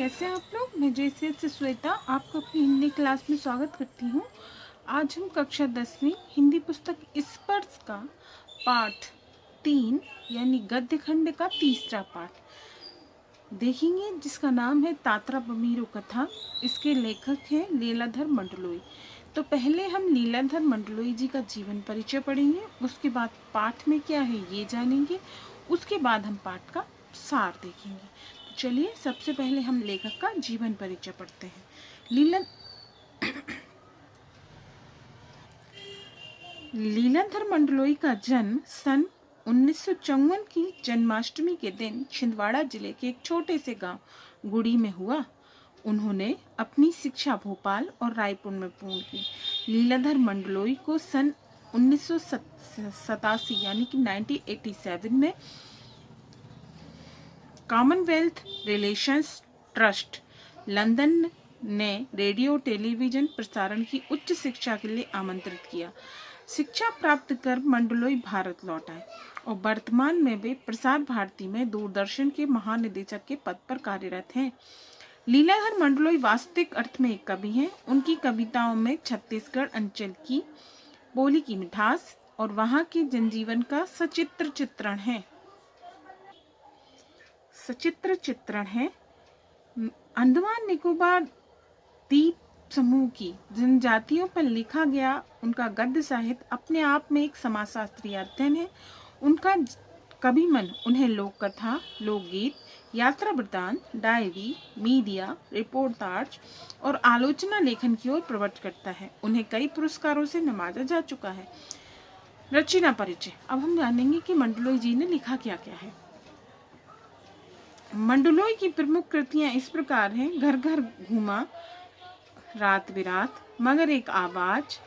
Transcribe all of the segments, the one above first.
कैसे हैं आप लोग। मैं जैसे से श्वेता आपको अपनी हिंदी क्लास में स्वागत करती हूँ। आज हम कक्षा 10वीं हिंदी पुस्तक स्पर्श का पाठ 3 यानी गद्य खंड का तीसरा पाठ देखेंगे, जिसका नाम है तात्रा बमीरो कथा। इसके लेखक हैं लीलाधर मंडलोई। तो पहले हम लीलाधर मंडलोई जी का जीवन परिचय पढ़ेंगे, उसके बाद पाठ में क्या है ये जानेंगे, उसके बाद हम पाठ का सार देखेंगे। तो चलिए सबसे पहले हम लेखक का जीवन परिचय पढ़ते हैं। लीलाधर मंडलोई का जन्म सन 1954 की जन्माष्टमी के दिन छिंदवाड़ा जिले के एक छोटे से गांव गुड़ी में हुआ। उन्होंने अपनी शिक्षा भोपाल और रायपुर में पूर्ण की। लीलाधर मंडलोई को सन 1987 यानी कि 1987 में कॉमनवेल्थ रिलेशंस ट्रस्ट लंदन ने रेडियो टेलीविजन प्रसारण की उच्च शिक्षा के लिए आमंत्रित किया। शिक्षा प्राप्त कर मंडलोई भारत लौट आए और वर्तमान में वे प्रसार भारती में दूरदर्शन के महानिदेशक के पद पर कार्यरत हैं। लीलाधर मंडलोई वास्तविक अर्थ में एक कवि हैं। उनकी कविताओं में छत्तीसगढ़ अंचल की बोली की मिठास और वहां के जनजीवन का सचित्र चित्रण है। अंडमान निकोबार द्वीप समूह की जनजातियों पर लिखा गया उनका गद्य साहित्य अपने आप में एक समाजशास्त्रीय अध्ययन है। उनका कवि मन उन्हें लोक कथा, लोकगीत, यात्रा वृत्तांत, डायरी, मीडिया रिपोर्टाज और आलोचना लेखन की ओर प्रवृत्त करता है। उन्हें कई पुरस्कारों से नवाजा जा चुका है। रचना परिचय। अब हम जानेंगे कि मंडलोई जी ने लिखा क्या क्या है। मंडलोई की प्रमुख कृतियां इस प्रकार हैं: घर घर घूमा, रात बिरात, मगर एक आवाज,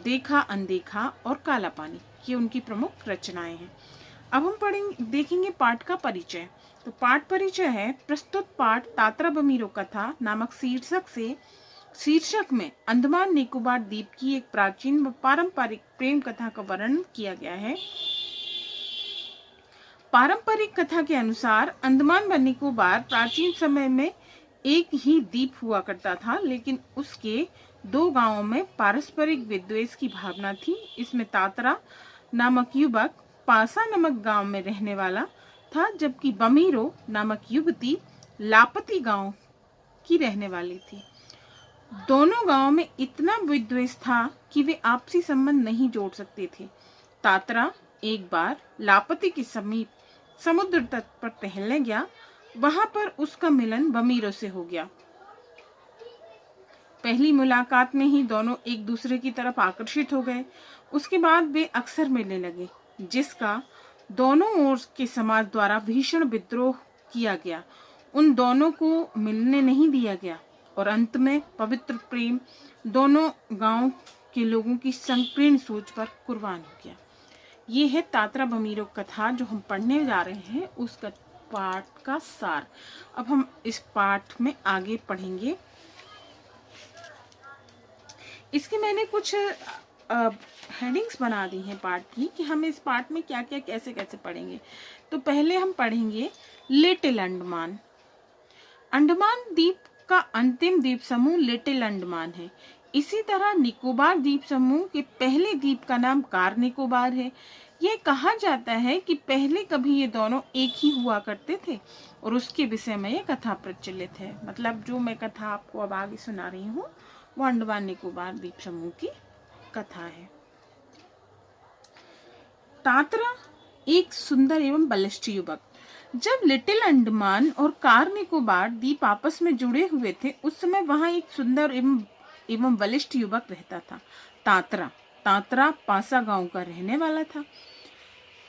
देखा अनदेखा और काला पानी। ये उनकी प्रमुख रचनाएं हैं। अब हम देखेंगे पाठ का परिचय। तो पाठ परिचय है: प्रस्तुत पाठ तात्रा बमीरो कथा नामक शीर्षक में अंडमान निकोबार द्वीप की एक प्राचीन व पारंपरिक प्रेम कथा का वर्णन किया गया है। पारंपरिक कथा के अनुसार अंडमान व निकोबार प्राचीन समय में एक ही द्वीप हुआ करता था, लेकिन उसके दो गांवों में पारस्परिक विद्वेष की भावना थी। इसमें तात्रा नामक युवक पासा नामक गांव में रहने वाला था, जबकि बमीरो नामक युवती लापती गांव की रहने वाली थी। दोनों गांवों में इतना विद्वेष था कि वे आपसी संबंध नहीं जोड़ सकते थे। तात्रा एक बार लापती के समीप समुद्र तट पर टहलने गया। वहां पर उसका मिलन बमीरो से हो गया। पहली मुलाकात में ही दोनों एक दूसरे की तरफ आकर्षित हो गए। उसके बाद वे अक्सर मिलने लगे, जिसका दोनों ओर के समाज द्वारा भीषण विद्रोह किया गया। उन दोनों को मिलने नहीं दिया गया और अंत में पवित्र प्रेम दोनों गांव के लोगों की संकीर्ण सोच पर कुर्बान हो गया। ये है तात्रा बमीरो कथा जो हम पढ़ने जा रहे हैं, उसका पाठ का सार। अब हम इस पाठ में आगे पढ़ेंगे। इसकी मैंने कुछ हेडिंग्स बना दी हैं पाठ की कि हम इस पाठ में क्या क्या कैसे कैसे पढ़ेंगे। तो पहले हम पढ़ेंगे लिटिल अंडमान। अंडमान द्वीप का अंतिम द्वीप समूह लिटिल अंडमान है। इसी तरह निकोबार द्वीप समूह के पहले द्वीप का नाम कार निकोबार है। यह कहा जाता है कि पहले कभी ये दोनों एक ही हुआ करते थे और उसके विषय में यह कथा प्रचलित है। मतलब जो मैं कथा आपको अब आगे सुना रही हूँ वो अंडमान निकोबार द्वीप समूह की कथा है। तात्रा एक सुंदर एवं बलिष्ठ युवक। जब लिटिल अंडमान और कार निकोबार द्वीप आपस में जुड़े हुए थे, उस समय वहां एक सुंदर एवं बलिष्ठ युवक रहता था। तात्रा पासा गांव का रहने वाला था।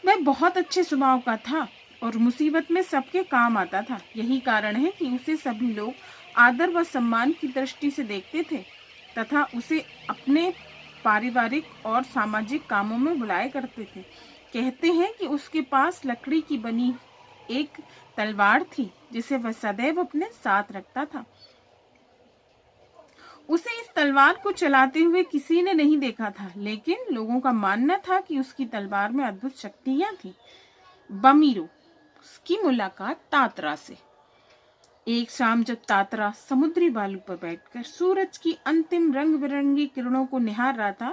वह बहुत अच्छे स्वभाव का था और मुसीबत में सबके काम आता था। यही कारण है कि उसे सभी लोग आदर व सम्मान की दृष्टि से देखते थे तथा उसे अपने पारिवारिक और सामाजिक कामों में बुलाया करते थे। कहते हैं कि उसके पास लकड़ी की बनी एक तलवार थी जिसे वह सदैव अपने साथ रखता था। उसे इस तलवार को चलाते हुए किसी ने नहीं देखा था, लेकिन लोगों का मानना था कि उसकी तलवार में अद्भुत शक्तियां थी। बमीरो की मुलाकात तात्रा से। एक शाम जब तात्रा समुद्री बालू पर बैठकर सूरज की अंतिम रंग बिरंगी किरणों को निहार रहा था,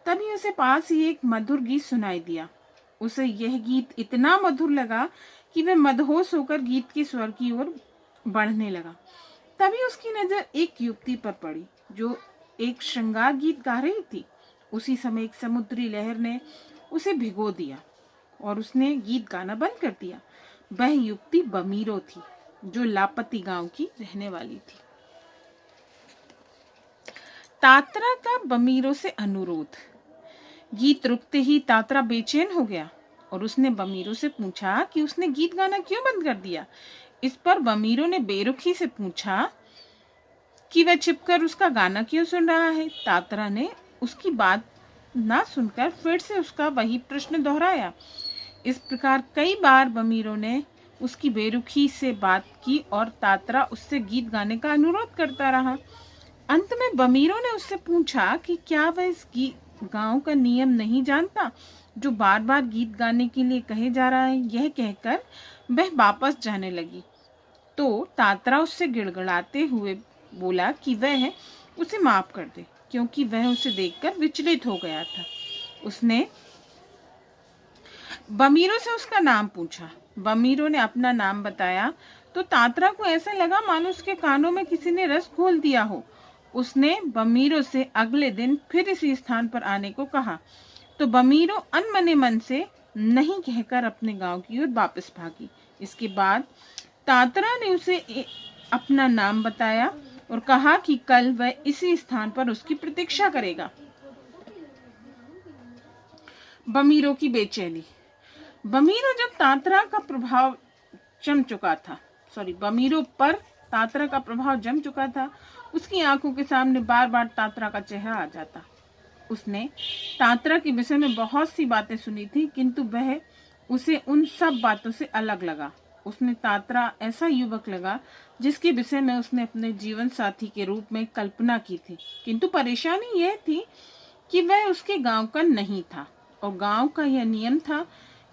तभी उसे पास ही एक मधुर गीत सुनाई दिया। उसे यह गीत इतना मधुर लगा कि वह मदहोश होकर गीत के स्वर की ओर बढ़ने लगा। तभी उसकी नजर एक युवती पर पड़ी जो एक श्रृंगार गीत गा रही थी। उसी समय एक समुद्री लहर ने उसे भिगो दिया और उसने गीत गाना बंद कर दिया। वह युवती बमीरो थी, जो लापती गांव की रहने वाली थी। तात्रा का बमीरो से अनुरोध। गीत रुकते ही तात्रा बेचैन हो गया और उसने बमीरो से पूछा कि उसने गीत गाना क्यों बंद कर दिया। इस पर बमीरो ने बेरुखी से पूछा कि वह छिपकर उसका गाना क्यों सुन रहा है। तात्रा ने उसकी बात ना सुनकर फिर से उसका वही प्रश्न दोहराया। इस प्रकार कई बार बमीरो ने उसकी बेरुखी से बात की और तात्रा उससे गीत गाने का अनुरोध करता रहा। अंत में बमीरो ने उससे पूछा कि क्या वह इस गांव का नियम नहीं जानता जो बार बार गीत गाने के लिए कहे जा रहा है। यह कहकर वह वापस जाने लगी तो तात्रा उससे गिड़गिड़ाते हुए बोला कि वह उसे माफ कर दे, क्योंकि वह उसे देखकर विचलित हो गया था। उसने बमीरो से उसका नाम पूछा। बमीरो ने अपना नाम बताया तो तात्रा को ऐसा लगा मानो उसके कानों में किसी ने रस घोल दिया हो। उसने बमीरो से अगले दिन फिर इसी स्थान पर आने को कहा तो बमीरो अनमने मन से नहीं कहकर अपने गांव की ओर वापस भागी। इसके बाद तात्रा ने उसे अपना नाम बताया और कहा कि कल वह इसी स्थान पर उसकी प्रतीक्षा करेगा। बमीरो की बेचैनी। बमीरो पर तात्रा का प्रभाव जम चुका था। उसकी आंखों के सामने बार बार तात्रा का चेहरा आ जाता। उसने तात्रा के विषय में बहुत सी बातें सुनी थी, किंतु वह उसे उन सब बातों से अलग लगा। उसने तात्रा ऐसा युवक लगा जिसके विषय में उसने अपने जीवन साथी के रूप में कल्पना की थी, किंतु परेशानी यह थी कि वह उसके गांव का नहीं था और गांव का यह नियम था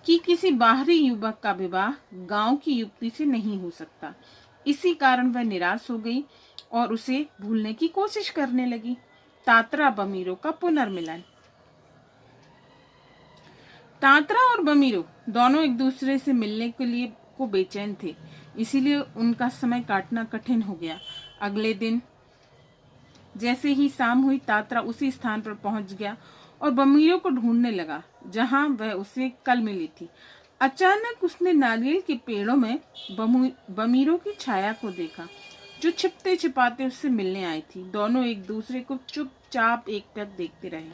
कि किसी बाहरी युवक का विवाह गांव की युवती से नहीं हो सकता। इसी कारण वह निराश हो गई और उसे भूलने की कोशिश करने लगी। तात्रा बमीरो का पुनर्मिलन। तात्रा और बमीरो दोनों एक दूसरे से मिलने के लिए को बेचैन थे, इसीलिए उनका समय काटना कठिन हो गया। अगले दिन जैसे ही शाम हुई, तात्रा उसी स्थान पर पहुंच गया और बमीरो को ढूंढने लगा जहां वह उसे कल मिली थी। अचानक उसने नारियल के पेड़ों में बमीरो की छाया को देखा, जो छिपते छिपाते उससे मिलने आई थी। दोनों एक दूसरे को चुपचाप एकटक देखते रहे।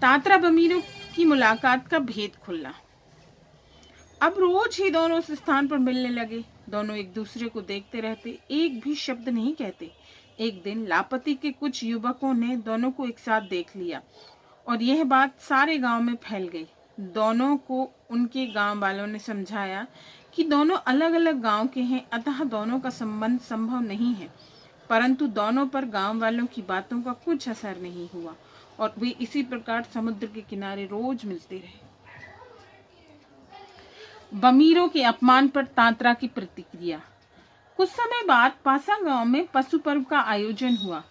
तात्रा बमीरो की मुलाकात का भेद खुला। अब रोज ही दोनों उस स्थान पर मिलने लगे। दोनों एक दूसरे को देखते रहते, एक भी शब्द नहीं कहते। एक दिन लापती के कुछ युवकों ने दोनों को एक साथ देख लिया और यह बात सारे गांव में फैल गई। दोनों को उनके गांव वालों ने समझाया कि दोनों अलग अलग गांव के हैं, अतः दोनों का संबंध संभव नहीं है। परंतु दोनों पर गांव वालों की बातों का कुछ असर नहीं हुआ और वे इसी प्रकार समुद्र के किनारे रोज मिलते रहे। बमीरो के अपमान पर तात्रा की प्रतिक्रिया। कुछ समय बाद पासा गांव में पशु पर्व का आयोजन हुआ।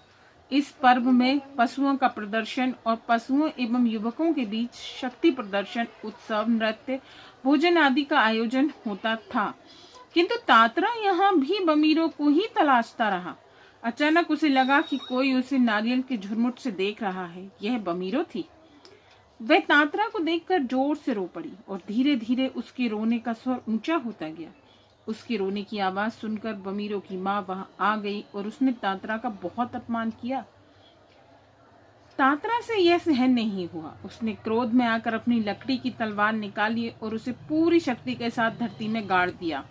इस पर्व में पशुओं का प्रदर्शन और पशुओं एवं युवकों के बीच शक्ति प्रदर्शन, उत्सव, नृत्य, भोजन आदि का आयोजन होता था, किंतु तात्रा यहाँ भी बमीरो को ही तलाशता रहा। अचानक उसे लगा कि कोई उसे नारियल के झुरमुट से देख रहा है। यह बमीरो थी। वह तात्रा को देखकर जोर से रो पड़ी और धीरे धीरे उसके रोने का स्वर ऊंचा होता गया। उसके रोने की आवाज सुनकर बमीरो की माँ वहां आ गई और उसने तात्रा का बहुत अपमान किया। तात्रा से यह सहन नहीं हुआ। उसने क्रोध में आकर अपनी लकड़ी की तलवार निकाली और उसे पूरी शक्ति के साथ धरती में गाड़ दिया।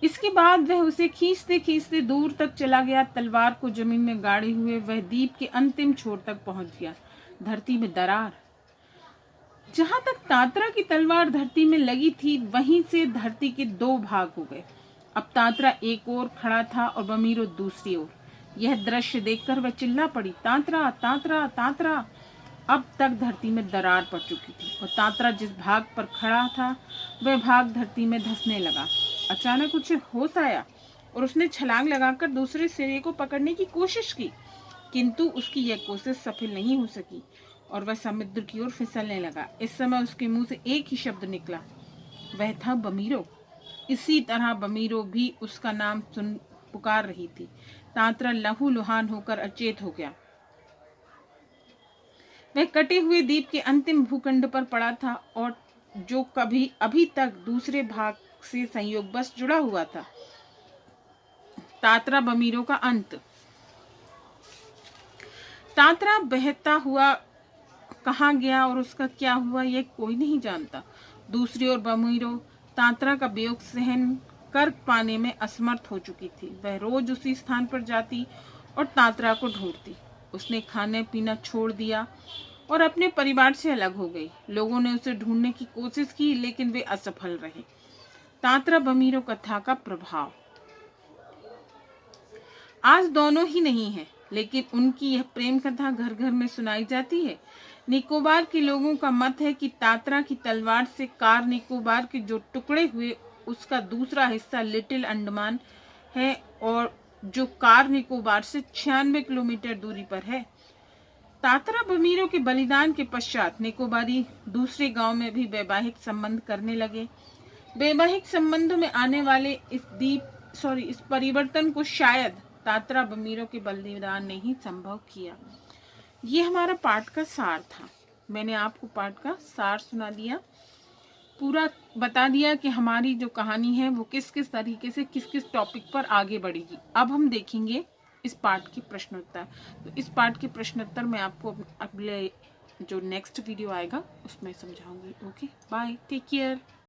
इसके बाद वह उसे खींचते खींचते दूर तक चला गया। तलवार को जमीन में गाड़े हुए वह द्वीप के अंतिम छोर तक पहुंच गया। धरती में दरार। जहां तक तात्रा की तलवार धरती में लगी थी, वहीं से धरती के दो भाग हो गए। अब तात्रा एक ओर खड़ा था और बमीरो दूसरी ओर। यह दृश्य देखकर वह चिल्ला पड़ी, तात्रा तात्रा तात्रा। अब तक धरती में दरार पड़ चुकी थी और तात्रा जिस भाग पर खड़ा था वह भाग धरती में धंसने लगा। अचानक उसे होश आया और उसने छलांग लगाकर दूसरे सिरे को पकड़ने की कोशिश की, किंतु उसकी यह कोशिश सफल नहीं हो सकी और वह समुद्र की ओर फिसलने लगा। इस समय उसके मुंह से एक ही शब्द निकला, वह था बमीरो। इसी तरह बमीरो भी उसका नाम सुन पुकार रही थी। तात्रा लहूलुहान होकर अचेत हो गया। वह कटे हुए द्वीप के अंतिम भूखंड पर पड़ा था और जो कभी अभी तक दूसरे भाग से संयोगवश जुड़ा हुआ था। तात्रा बमीरो का अंत। तात्रा बहता हुआ कहाँ गया और उसका क्या हुआ यह कोई नहीं जानता। दूसरी ओर बमीरो तात्रा का वियोग सहन कर पाने में असमर्थ हो चुकी थी। वह रोज उसी स्थान पर जाती और तात्रा को ढूंढती। उसने खाने पीना छोड़ दिया और अपने परिवार से अलग हो गई। लोगों ने उसे ढूंढने की कोशिश की लेकिन वे असफल रहे। तात्रा बमीरो कथा का प्रभाव। आज दोनों ही नहीं है, लेकिन उनकी यह प्रेम कथा घर घर में सुनाई जाती है। निकोबार के लोगों का मत है कि तात्रा की तलवार से कार निकोबार के जो टुकड़े हुए उसका दूसरा हिस्सा लिटिल अंडमान है और जो कार निकोबार से 96 किलोमीटर दूरी पर है। तात्रा बमीरो के बलिदान के पश्चात निकोबारी दूसरे गांव में भी वैवाहिक संबंध करने लगे। वैवाहिक संबंधों में आने वाले इस परिवर्तन को शायद तात्रा बमीरो के बलिदान ने ही संभव किया। ये हमारा पाठ का सार था। मैंने आपको पाठ का सार सुना दिया, पूरा बता दिया कि हमारी जो कहानी है वो किस किस तरीके से किस किस टॉपिक पर आगे बढ़ेगी। अब हम देखेंगे इस पाठ के प्रश्नोत्तर। तो इस पाठ के प्रश्नोत्तर मैं आपको अगले जो नेक्स्ट वीडियो आएगा उसमें समझाऊंगी। Okay, bye, take care.